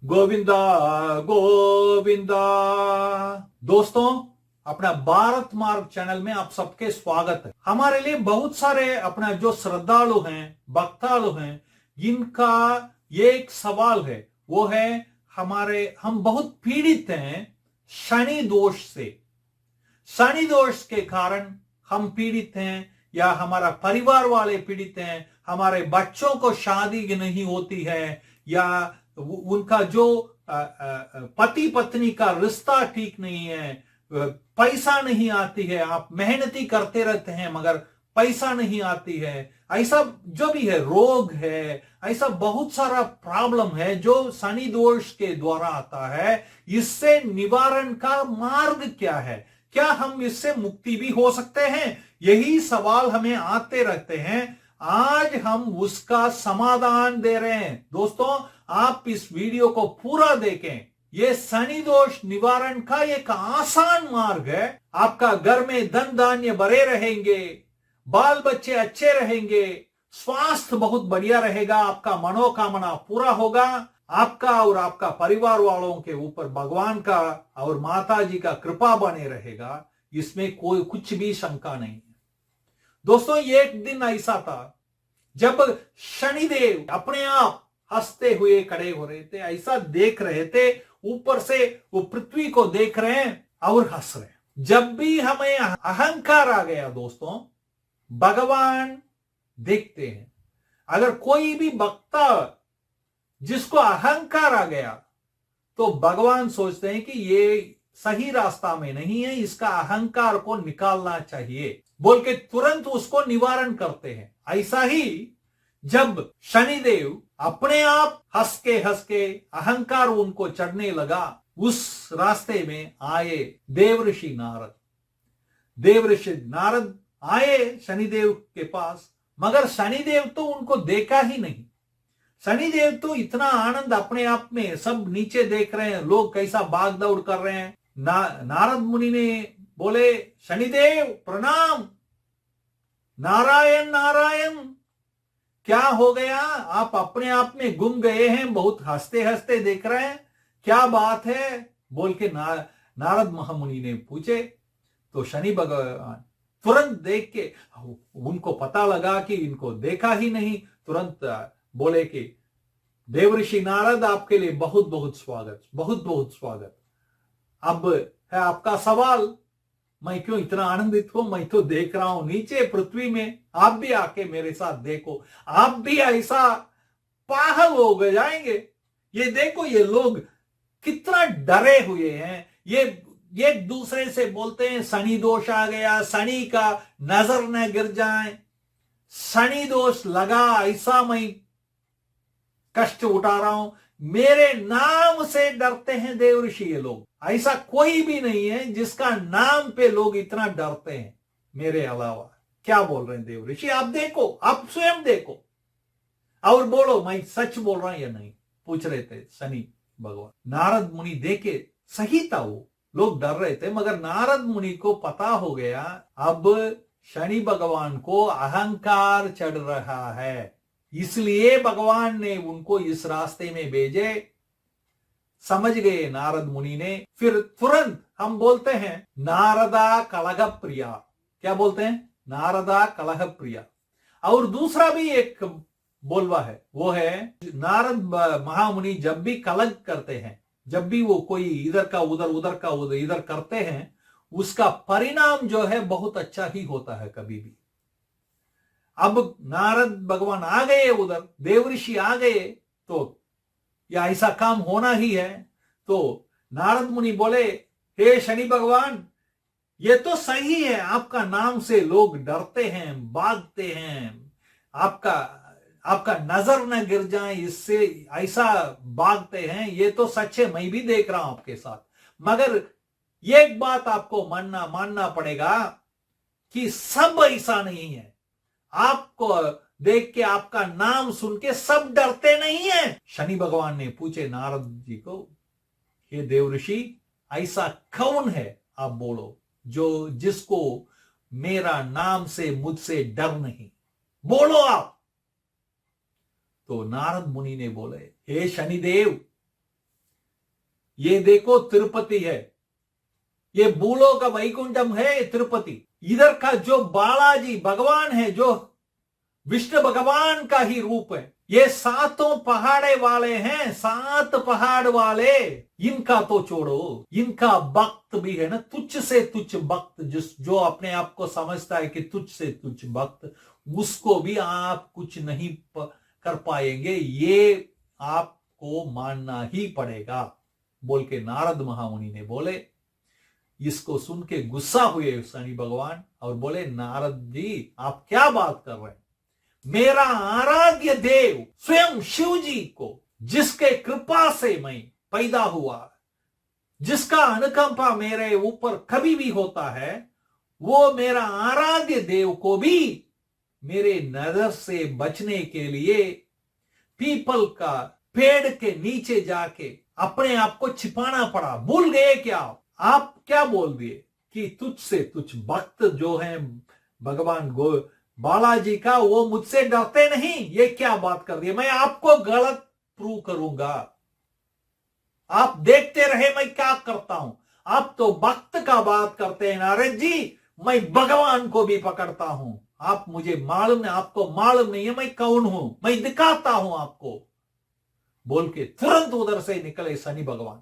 गोविंदा गोविंदा। दोस्तों, अपना भारत मार्ग चैनल में आप सबके स्वागत है। हमारे लिए बहुत सारे अपना जो श्रद्धालु हैं, भक्तालु हैं, इनका ये एक सवाल है, वो है हम बहुत पीड़ित हैं शनि दोष से। शनि दोष के कारण हम पीड़ित हैं, या हमारा परिवार वाले पीड़ित हैं, हमारे बच्चों को शादी नहीं होती है, या उनका जो पति पत्नी का रिश्ता ठीक नहीं है, पैसा नहीं आती है, आप मेहनती करते रहते हैं मगर पैसा नहीं आती है, ऐसा जो भी है, रोग है, ऐसा बहुत सारा प्रॉब्लम है जो शनि दोष के द्वारा आता है। इससे निवारण का मार्ग क्या है? क्या हम इससे मुक्ति भी हो सकते हैं? यही सवाल हमें आते रहते हैं। आज हम उसका समाधान दे रहे हैं। दोस्तों, आप इस वीडियो को पूरा देखें। ये शनि दोष निवारण का एक आसान मार्ग है। आपका घर में धन धान्य भरे रहेंगे, बाल बच्चे अच्छे रहेंगे, स्वास्थ्य बहुत बढ़िया रहेगा, आपका मनोकामना पूरा होगा, आपका और आपका परिवार वालों के ऊपर भगवान का और माता जी का कृपा बने रहेगा। इसमें कोई कुछ भी शंका नहीं है। दोस्तों, एक दिन ऐसा था जब शनिदेव अपने आप हंसते हुए खड़े हो रहे थे, ऐसा देख रहे थे, ऊपर से वो पृथ्वी को देख रहे हैं और हंस रहे हैं। जब भी हमें अहंकार आ गया दोस्तों, भगवान देखते हैं। अगर कोई भी वक्ता जिसको अहंकार आ गया तो भगवान सोचते हैं कि ये सही रास्ता में नहीं है, इसका अहंकार को निकालना चाहिए बोल के तुरंत उसको निवारण करते हैं। ऐसा ही जब शनिदेव अपने आप हंस के अहंकार उनको चढ़ने लगा, उस रास्ते में आए देवऋषि नारद। देवऋषि नारद आए शनिदेव के पास, मगर शनिदेव तो उनको देखा ही नहीं। शनिदेव तो इतना आनंद अपने आप में, सब नीचे देख रहे हैं, लोग कैसा भाग दौड़ कर रहे हैं। नारद मुनि ने बोले, शनिदेव प्रणाम, नारायण नारायण, क्या हो गया? आप अपने आप में गुम गए हैं, बहुत हंसते हंसते देख रहे हैं, क्या बात है? बोल के नारद महामुनि ने पूछे। तो शनि भगवान तुरंत देख के, उनको पता लगा कि इनको देखा ही नहीं, तुरंत बोले कि देवऋषि नारद, आपके लिए बहुत बहुत स्वागत, बहुत बहुत स्वागत। अब है आपका सवाल, मैं क्यों इतना आनंदित हूं? मैं तो देख रहा हूं नीचे पृथ्वी में, आप भी आके मेरे साथ देखो, आप भी ऐसा पागल हो जाएंगे। ये देखो, ये लोग कितना डरे हुए हैं। ये एक दूसरे से बोलते हैं शनि दोष आ गया, शनि का नजर न गिर जाए, शनि दोष लगा, ऐसा मैं कष्ट उठा रहा हूं। मेरे नाम से डरते हैं देवऋषि ये लोग। ऐसा कोई भी नहीं है जिसका नाम पे लोग इतना डरते हैं मेरे अलावा। क्या बोल रहे हैं देवऋषि? आप देखो, आप स्वयं देखो और बोलो मैं सच बोल रहा हूं या नहीं, पूछ रहे थे शनि भगवान। नारद मुनि देखे, सही था, वो लोग डर रहे थे, मगर नारद मुनि को पता हो गया अब शनि भगवान को अहंकार चढ़ रहा है, इसलिए भगवान ने उनको इस रास्ते में भेजे। समझ गए नारद मुनि ने। फिर तुरंत हम बोलते हैं नारदा कलह प्रिया। क्या बोलते हैं? नारदा कलह प्रिया। और दूसरा भी एक बोलवा है, वो है नारद महामुनि जब भी कलह करते हैं, जब भी वो कोई इधर का उधर, उधर का उधर, इधर करते हैं, उसका परिणाम जो है बहुत अच्छा ही होता है कभी भी। अब नारद भगवान आ गए उधर, देवऋषि आ गए, तो या ऐसा काम होना ही है। तो नारद मुनि बोले, हे शनि भगवान, ये तो सही है, आपका नाम से लोग डरते हैं, भागते हैं, आपका नजर न गिर जाए इससे ऐसा भागते हैं, ये तो सच है, मैं भी देख रहा हूं आपके साथ। मगर एक बात आपको मानना पड़ेगा कि सब ऐसा नहीं है। आपको देख के, आपका नाम सुन के सब डरते नहीं है। शनि भगवान ने पूछे नारद जी को, हे देवऋषि, ऐसा कौन है आप बोलो जिसको मेरा नाम से, मुझसे डर नहीं, बोलो आप। तो नारद मुनि ने बोले, हे शनिदेव, ये देखो तिरुपति है, ये भूलोक वैकुंठम है तिरुपति। इधर का जो बालाजी भगवान है, जो विष्णु भगवान का ही रूप है, ये सातों पहाड़े वाले हैं, 7 पहाड़ वाले। इनका तो छोड़ो, इनका भक्त भी है ना, तुच्छ से तुच्छ भक्त, जो अपने आप को समझता है कि तुच्छ से तुच्छ भक्त, उसको भी आप कुछ नहीं कर पाएंगे, ये आपको मानना ही पड़ेगा, बोल के नारद महामुनि ने बोले। इसको सुन के गुस्सा हुए शनि भगवान और बोले, नारद जी आप क्या बात कर रहे हैं? मेरा आराध्य देव स्वयं शिव जी को, जिसके कृपा से मैं पैदा हुआ, जिसका अनुकंपा मेरे ऊपर कभी भी होता है, वो मेरा आराध्य देव को भी मेरे नजर से बचने के लिए पीपल का पेड़ के नीचे जाके अपने आप को छिपाना पड़ा। भूल गए क्या? आप क्या बोल दिए कि तुझ से तुझ भक्त जो हैं भगवान बालाजी का, वो मुझसे डरते नहीं? ये क्या बात कर दी? मैं आपको गलत प्रूव करूंगा, आप देखते रहे मैं क्या करता हूं। आप तो भक्त का बात करते हैं नारद जी, मैं भगवान को भी पकड़ता हूं। आप मुझे मालूम नहीं, आपको मालूम नहीं है मैं कौन हूं, मैं दिखाता हूं आपको, बोल के तुरंत उधर से निकले शनि भगवान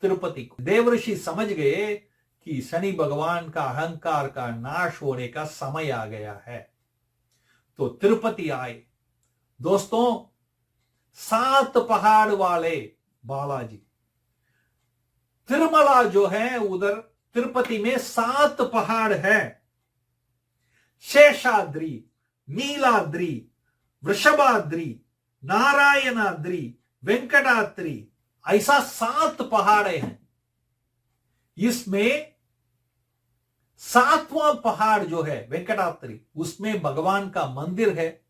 तिरुपति को। देवऋषि समझ गए कि शनि भगवान का अहंकार का नाश होने का समय आ गया है, तो तिरुपति आए। दोस्तों 7 पहाड़ वाले बालाजी, तिरुमला जो है उधर तिरुपति में 7 पहाड़ है, शेषाद्री, नीलाद्री, वृषभाद्री, नारायणाद्री, वेंकटाद्री, ऐसा 7 पहाड़े हैं। इसमें 7वां पहाड़ जो है वेंकटाद्री, उसमें भगवान का मंदिर है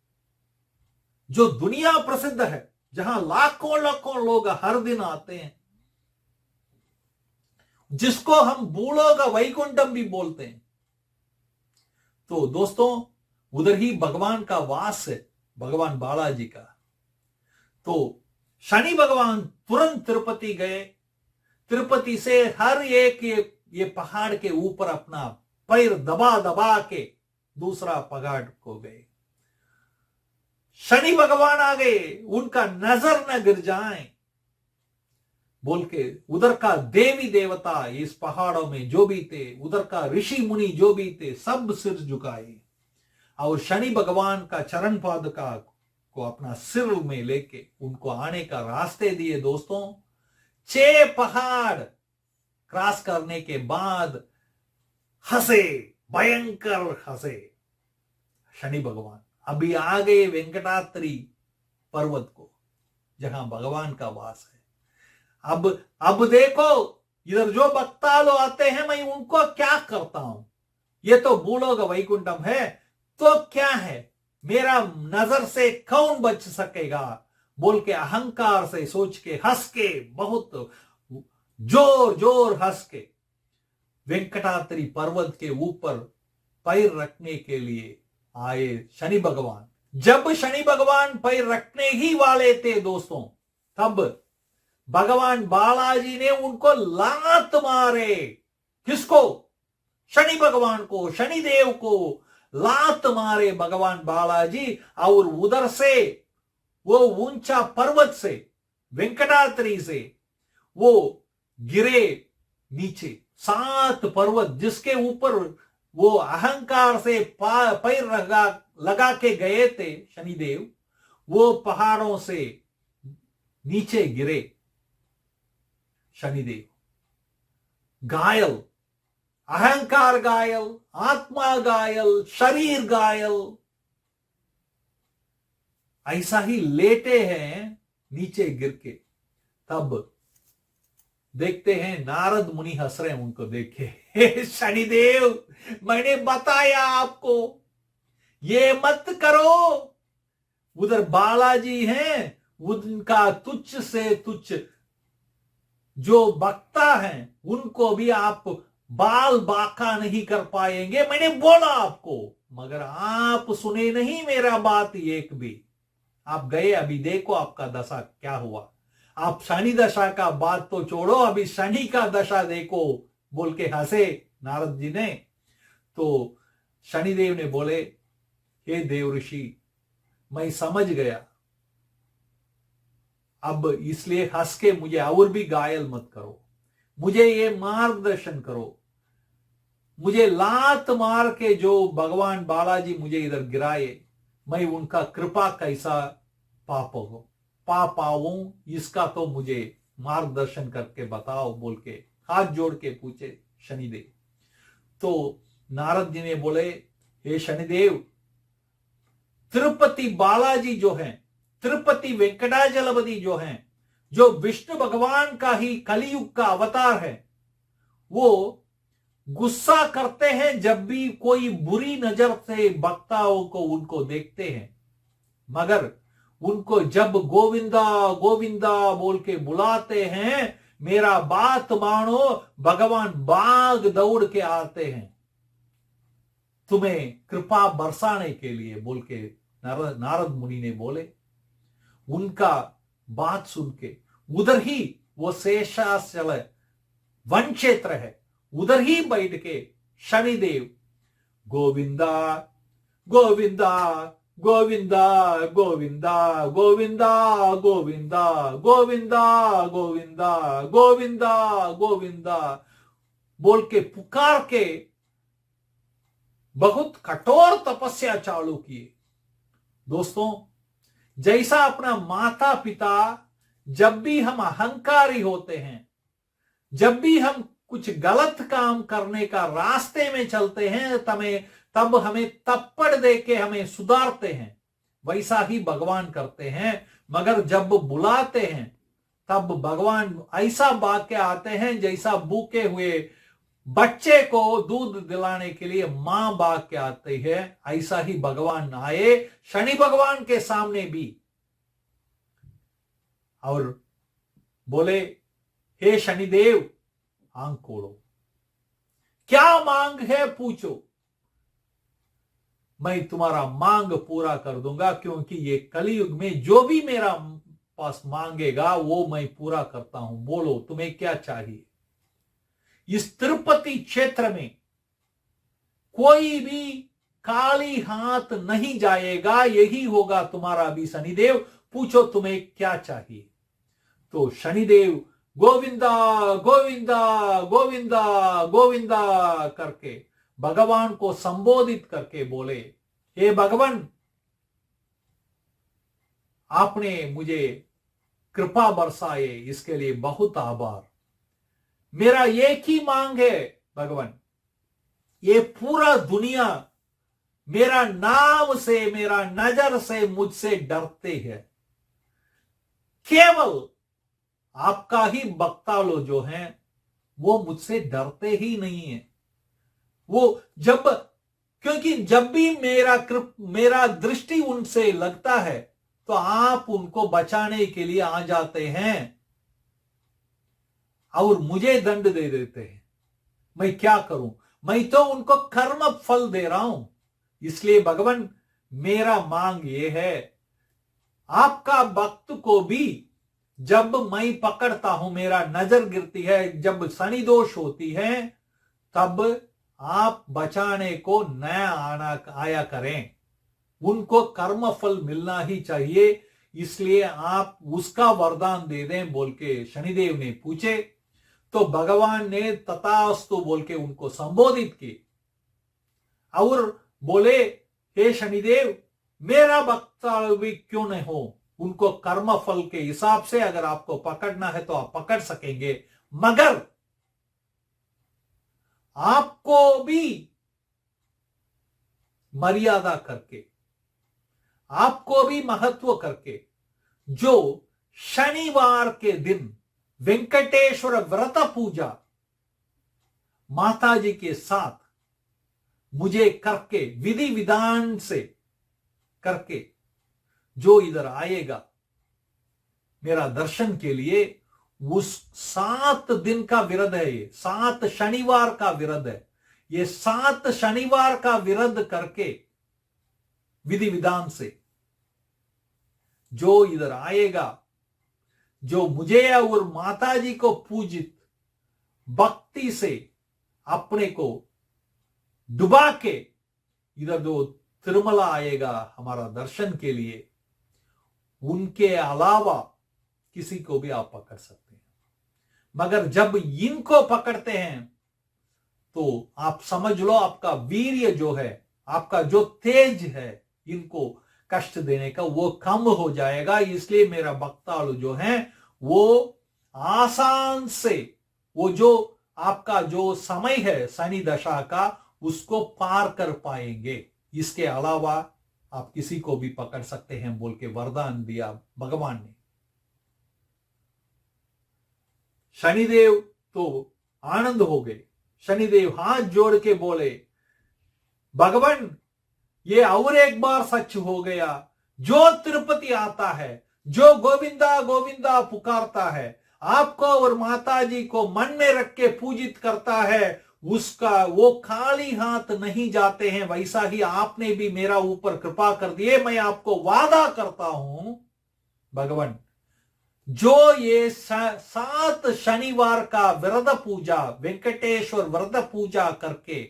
जो दुनिया प्रसिद्ध है, जहां लाखों लाखों लोग हर दिन आते हैं, जिसको हम भूलोक वैकुंठम भी बोलते हैं। तो दोस्तों उधर ही भगवान का वास है, भगवान बालाजी का। तो शनि भगवान तुरंत तिरुपति गए। तिरुपति से हर एक ये पहाड़ के ऊपर अपना पैर दबा दबा के दूसरा पहाड़ को गए। शनि भगवान आ गए, उनका नजर न गिर जाए बोल के उधर का देवी देवता इस पहाड़ों में जो भी थे, उधर का ऋषि मुनि जो भी थे, सब सिर झुकाए और शनि भगवान का चरण पादुका को अपना सिर में लेके उनको आने का रास्ते दिए। दोस्तों 6 पहाड़ क्रॉस करने के बाद हंसे, भयंकर हंसे शनि भगवान। अभी आ गए वेंकटाद्री पर्वत को, जहां भगवान का वास है। अब देखो इधर जो भक्तालु आते हैं, मैं उनको क्या करता हूं? ये तो भूलोक वैकुंठम है, तो क्या है, मेरा नजर से कौन बच सकेगा बोल के अहंकार से सोच के हंस के, बहुत जोर जोर हंस के वेंकटाद्री पर्वत के ऊपर पैर रखने के लिए आए शनि भगवान। जब शनि भगवान पैर रखने ही वाले थे दोस्तों, तब भगवान बालाजी ने उनको लात मारे। किसको? शनि भगवान को, शनि देव को लात मारे भगवान बालाजी। और उधर से वो ऊंचा पर्वत से, वेंकटाद्री से वो गिरे नीचे। 7 पर्वत जिसके ऊपर वो अहंकार से पैर लगा के गए थे शनिदेव, वो पहाड़ों से नीचे गिरे। शनिदेव घायल, अहंकार घायल, आत्मा घायल, शरीर घायल, ऐसा ही लेटे हैं नीचे गिर के। तब देखते हैं नारद मुनि हंस रहे हैं उनको देखे। हे शनिदेव, मैंने बताया आपको ये मत करो। उधर बालाजी हैं, उनका तुच्छ से तुच्छ जो भक्ता हैं, उनको भी आप बाल बाका नहीं कर पाएंगे। मैंने बोला आपको, मगर आप सुने नहीं मेरा बात एक भी। आप गए, अभी देखो आपका दशा क्या हुआ। आप शनि दशा का बात तो छोड़ो, अभी शनि का दशा देखो, बोल के हंसे नारद जी ने। तो शनिदेव ने बोले, हे देव ऋषि, मैं समझ गया, अब इसलिए हंस के मुझे और भी घायल मत करो, मुझे ये मार्गदर्शन करो, मुझे लात मार के जो भगवान बालाजी मुझे इधर गिराए, मैं उनका कृपा कैसा पा पाऊं, इसका तो मुझे मार्गदर्शन करके बताओ, बोल के हाथ जोड़ के पूछे शनिदेव। तो नारद जी ने बोले, हे शनिदेव, तिरुपति बालाजी जो हैं, तिरुपति वेंकटाचलपति जो हैं, जो विष्णु भगवान का ही कलियुग का अवतार है, वो गुस्सा करते हैं जब भी कोई बुरी नजर से भक्ताओं को उनको देखते हैं, मगर उनको जब गोविंदा गोविंदा बोल के बुलाते हैं, मेरा बात मानो, भगवान बाग दौड़ के आते हैं तुम्हें कृपा बरसाने के लिए, बोल के नारद मुनि ने बोले। उनका बात सुन के उधर ही वो शेषाचल वन क्षेत्र है, उधर ही बैठ के शनिदेव गोविंदा गोविंदा गोविंदा गोविंदा गोविंदा गोविंदा गोविंदा गोविंदा गोविंदा गोविंदा बोल के पुकार के बहुत कठोर तपस्या चालू किए। दोस्तों, जैसा अपना माता पिता, जब भी हम अहंकारी होते हैं, जब भी हम कुछ गलत काम करने का रास्ते में चलते हैं, तब हमें तप्पड़ दे के हमें सुधारते हैं, वैसा ही भगवान करते हैं। मगर जब बुलाते हैं तब भगवान ऐसा वाक्य आते हैं जैसा भूखे हुए बच्चे को दूध दिलाने के लिए मां बाग के आते हैं, ऐसा ही भगवान आए शनि भगवान के सामने भी और बोले, हे शनिदेव, आंख खोलो, क्या मांग है पूछो, मैं तुम्हारा मांग पूरा कर दूंगा, क्योंकि ये कलयुग में जो भी मेरा पास मांगेगा वो मैं पूरा करता हूं। बोलो तुम्हें क्या चाहिए। इस तिरुपति क्षेत्र में कोई भी खाली हाथ नहीं जाएगा, यही होगा तुम्हारा भी शनिदेव, पूछो तुम्हें क्या चाहिए। तो शनिदेव गोविंदा गोविंदा गोविंदा गोविंदा करके भगवान को संबोधित करके बोले, हे भगवान, आपने मुझे कृपा बरसाए, इसके लिए बहुत आभार। मेरा एक ही मांग है भगवान, ये पूरा दुनिया मेरा नाम से, मेरा नजर से मुझसे डरते हैं, केवल आपका ही भक्तालो जो हैं वो मुझसे डरते ही नहीं है। वो क्योंकि जब भी मेरा दृष्टि उनसे लगता है तो आप उनको बचाने के लिए आ जाते हैं और मुझे दंड दे देते हैं। मैं क्या करूं, मैं तो उनको कर्म फल दे रहा हूं। इसलिए भगवान, मेरा मांग ये है, आपका भक्त को भी जब मैं पकड़ता हूं, मेरा नजर गिरती है, जब शनि दोष होती है, तब आप बचाने को न आया करें। उनको कर्म फल मिलना ही चाहिए, इसलिए आप उसका वरदान दे दें, बोल के शनिदेव ने पूछे। तो भगवान ने तथास्तु बोल के उनको संबोधित की और बोले, हे शनिदेव, मेरा भक्त भी क्यों नहीं हो, उनको कर्म फल के हिसाब से अगर आपको पकड़ना है तो आप पकड़ सकेंगे, मगर आपको भी मर्यादा करके, आपको भी महत्व करके, जो शनिवार के दिन वेंकटेश्वर व्रत पूजा माता जी के साथ मुझे करके, विधि विधान से करके, जो इधर आएगा मेरा दर्शन के लिए, उस 7 दिन का विरध है, ये 7 शनिवार का विरध है। ये 7 शनिवार का विरध करके विधि विधान से जो इधर आएगा, जो मुझे और माता जी को पूजित भक्ति से अपने को डुबा के इधर जो तिरुमला आएगा हमारा दर्शन के लिए, उनके अलावा किसी को भी आप पकड़ सकते हैं। मगर जब इनको पकड़ते हैं तो आप समझ लो आपका वीर्य जो है, आपका जो तेज है इनको कष्ट देने का, वो कम हो जाएगा। इसलिए मेरा भक्तालु जो है वो आसान से वो जो आपका जो समय है शनि दशा का, उसको पार कर पाएंगे। इसके अलावा आप किसी को भी पकड़ सकते हैं बोल के वरदान दिया भगवान ने। शनिदेव तो आनंद हो गए। शनिदेव हाथ जोड़ के बोले, भगवान ये और एक बार सच हो गया, जो तिरुपति आता है, जो गोविंदा गोविंदा पुकारता है, आपको और माता जी को मन में रख के पूजित करता है, उसका वो खाली हाथ नहीं जाते हैं। वैसा ही आपने भी मेरा ऊपर कृपा कर दिए। मैं आपको वादा करता हूं भगवान, जो ये 7 शनिवार का व्रत पूजा, वेंकटेश्वर व्रत पूजा करके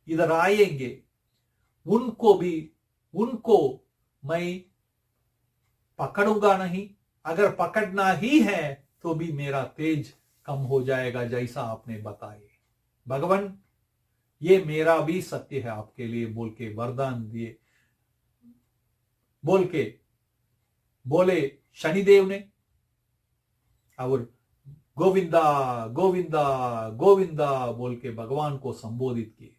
इधर आएंगे, उनको मैं पकड़ूंगा नहीं। अगर पकड़ना ही है तो भी मेरा तेज कम हो जाएगा, जैसा आपने बताए। भगवान ये मेरा भी सत्य है आपके लिए बोल के वरदान दिए, बोल के बोले शनिदेव ने, और गोविंदा गोविंदा गोविंदा बोल के भगवान को संबोधित किए।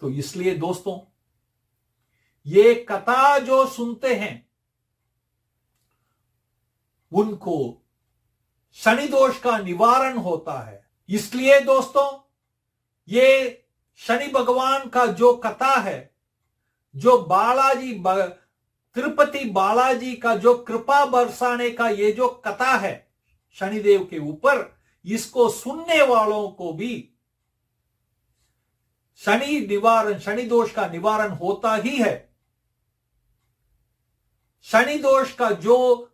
तो इसलिए दोस्तों ये कथा जो सुनते हैं उनको शनि दोष का निवारण होता है। इसलिए दोस्तों ये शनि भगवान का जो कथा है, जो बालाजी तिरुपति बालाजी का जो कृपा बरसाने का ये जो कथा है शनिदेव के ऊपर, इसको सुनने वालों को भी शनि दोष का निवारण होता ही है। शनि दोष का जो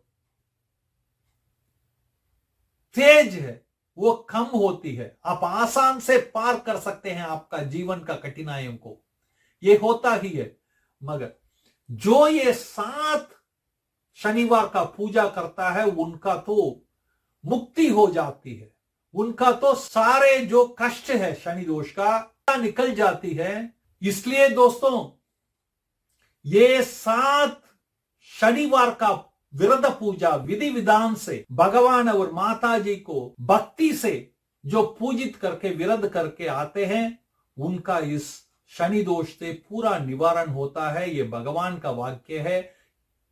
तेज है वो कम होती है, आप आसान से पार कर सकते हैं आपका जीवन का कठिनाइयों को, ये होता ही है। मगर जो ये 7 शनिवार का पूजा करता है उनका तो मुक्ति हो जाती है, उनका तो सारे जो कष्ट है शनि दोष का निकल जाती है। इसलिए दोस्तों ये 7 शनिवार का व्रत पूजा विधि विधान से भगवान और माता जी को भक्ति से जो पूजित करके व्रत करके आते हैं, उनका इस शनि दोष से पूरा निवारण होता है। ये भगवान का वाक्य है,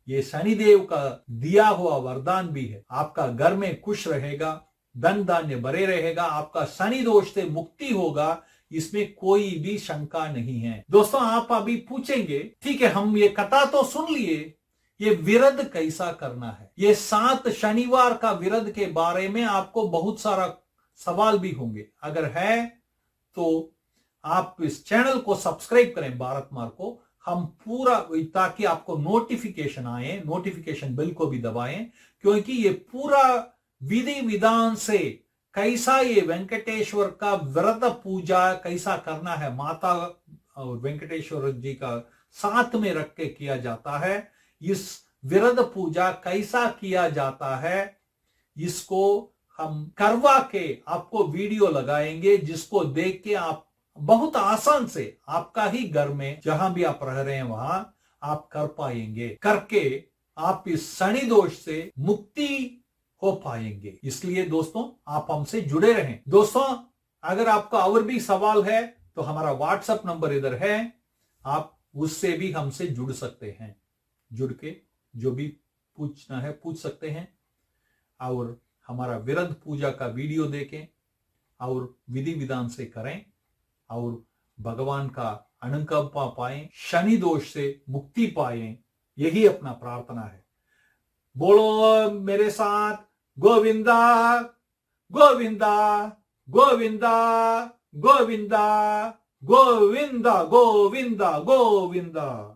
ये शनिदेव का दिया हुआ वरदान भी है। आपका घर में खुश रहेगा, धन धान्य भरे रहेगा, आपका शनि दोष से मुक्ति होगा, इसमें कोई भी शंका नहीं है। दोस्तों आप अभी पूछेंगे, ठीक है हम ये कथा तो सुन लिए, ये विरध कैसा करना है? ये 7 शनिवार का विरध के बारे में आपको बहुत सारा सवाल भी होंगे। अगर है तो आप इस चैनल को सब्सक्राइब करें भारत मार्ग को, हम पूरा, ताकि आपको नोटिफिकेशन आए, नोटिफिकेशन बेल को भी दबाएं, क्योंकि ये पूरा विधि विधान से कैसा ये वेंकटेश्वर का व्रत पूजा कैसा करना है, माता और वेंकटेश्वर जी का साथ में रख के किया जाता है, इस व्रत पूजा कैसा किया जाता है, इसको हम करवा के आपको वीडियो लगाएंगे, जिसको देख के आप बहुत आसान से आपका ही घर में जहां भी आप रह रहे हैं वहां आप कर पाएंगे, करके आप इस शनि दोष से मुक्ति हो पाएंगे। इसलिए दोस्तों आप हमसे जुड़े रहें। दोस्तों अगर आपका और भी सवाल है तो हमारा व्हाट्सएप नंबर इधर है, आप उससे भी हमसे जुड़ सकते हैं, जुड़ के जो भी पूछना है पूछ सकते हैं, और हमारा विरध पूजा का वीडियो देखें और विधि विधान से करें और भगवान का अनुकंपा पाएं, शनि दोष से मुक्ति पाएं, यही अपना प्रार्थना है। बोलो मेरे साथ, गोविंदा गोविंदा गोविंदा गोविंदा गोविंदा गोविंदा गोविंदा।